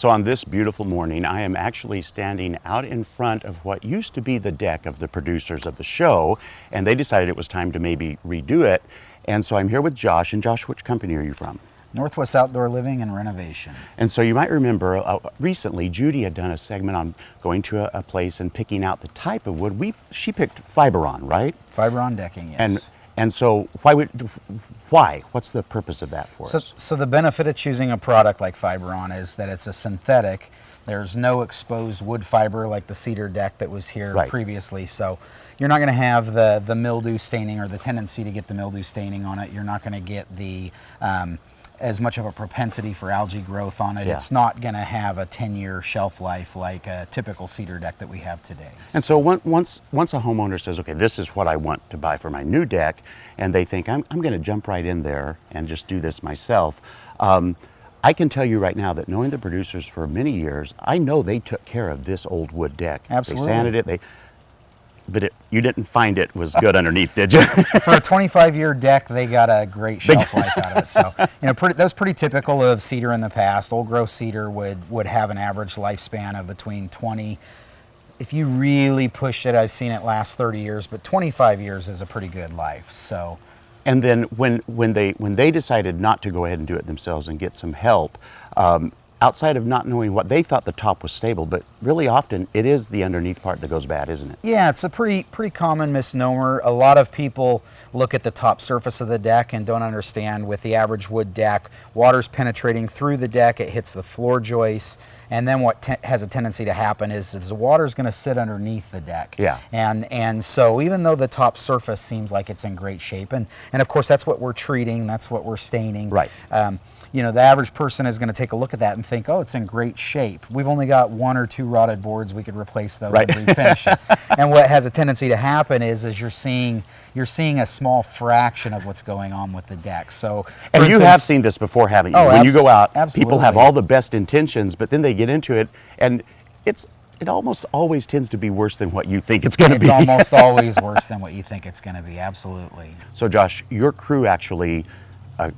So on this beautiful morning, I am actually standing out in front of what used to be the deck of the producers of the show, and they decided it was time to maybe redo it. And so I'm here with Josh. And Josh, which company are you from? Northwest Outdoor Living and Renovation. And so you might remember recently Judy had done a segment on going to a place and picking out the type of wood. She picked Fiberon, right? Fiberon decking, yes. And so why? What's the purpose of that for us? So the benefit of choosing a product like Fiberon is that it's a synthetic. There's no exposed wood fiber like the cedar deck that was here previously. So you're not going to have the mildew staining or the tendency to get the mildew staining on it. You're not going to get the as much of a propensity for algae growth on it. Yeah. It's not going to have a 10-year shelf life like a typical cedar deck that we have today. And so once a homeowner says, okay, this is what I want to buy for my new deck, and they think, I'm going to jump right in there and just do this myself, I can tell you right now that knowing the producers for many years, I know they took care of this old wood deck. Absolutely. They sanded it, but you didn't find it was good underneath, did you? For a 25-year deck, they got a great shelf life out of it. So, that was pretty typical of cedar in the past. Old growth cedar would have an average lifespan of between 20. If you really pushed it, I've seen it last 30 years, but 25 years is a pretty good life. So. And then when they decided not to go ahead and do it themselves and get some help, outside of not knowing what they thought the top was stable, but really often it is the underneath part that goes bad, isn't it? Yeah, it's a pretty common misnomer. A lot of people look at the top surface of the deck and don't understand with the average wood deck, water's penetrating through the deck, it hits the floor joists, and then what has a tendency to happen is the water's going to sit underneath the deck. Yeah. And so even though the top surface seems like it's in great shape, and of course that's what we're treating, that's what we're staining. Right. The average person is going to take a look at that and think, oh, it's in great shape. We've only got 1 or 2 rotted boards. We could replace those and refinish it. And what has a tendency to happen is you're seeing a small fraction of what's going on with the deck. So, and you have seen this before, haven't you? Oh, when you go out, absolutely. People have all the best intentions, but then they get into it, and it almost always tends to be worse than what you think it's going to be. It's almost always worse than what you think it's going to be, absolutely. So Josh, your crew actually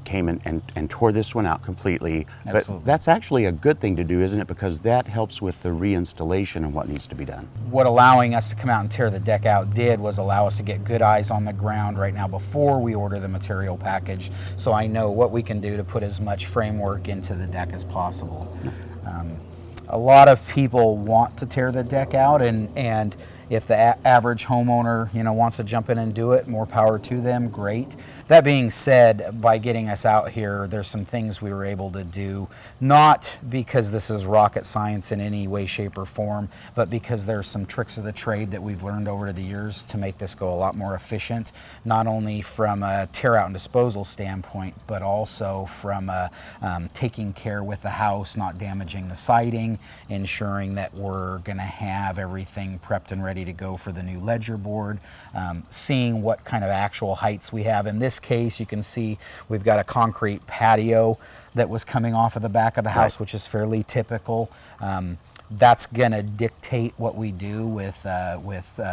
came and tore this one out completely. Absolutely. But that's actually a good thing to do, isn't it? Because that helps with the reinstallation and what needs to be done. What allowing us to come out and tear the deck out did was allow us to get good eyes on the ground right now before we order the material package, so I know what we can do to put as much framework into the deck as possible. A lot of people want to tear the deck out, and if the average homeowner wants to jump in and do it, more power to them, great. That being said, by getting us out here, there's some things we were able to do, not because this is rocket science in any way, shape, or form, but because there's some tricks of the trade that we've learned over the years to make this go a lot more efficient, not only from a tear out and disposal standpoint, but also from taking care with the house, not damaging the siding, ensuring that we're going to have everything prepped and ready to go for the new ledger board, seeing what kind of actual heights we have. In this case, you can see we've got a concrete patio that was coming off of the back of the house, which is fairly typical. That's going to dictate what we do with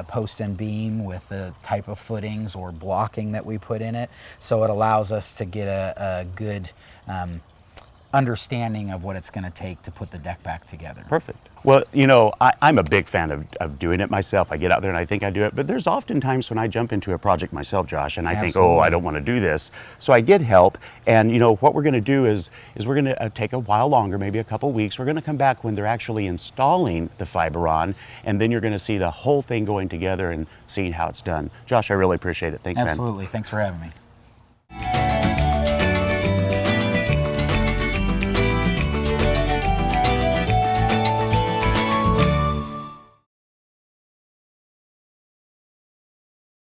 post and beam, with the type of footings or blocking that we put in it. So it allows us to get a good understanding of what it's going to take to put the deck back together. Perfect. Well, I'm a big fan of doing it myself. I get out there and I think I do it, but there's often times when I jump into a project myself, Josh, and I think, oh, I don't want to do this. So I get help, and what we're going to do is we're going to take a while longer, maybe a couple weeks. We're going to come back when they're actually installing the Fiberon, and then you're going to see the whole thing going together and seeing how it's done. Josh, I really appreciate it. Thanks, man. Absolutely. Thanks for having me.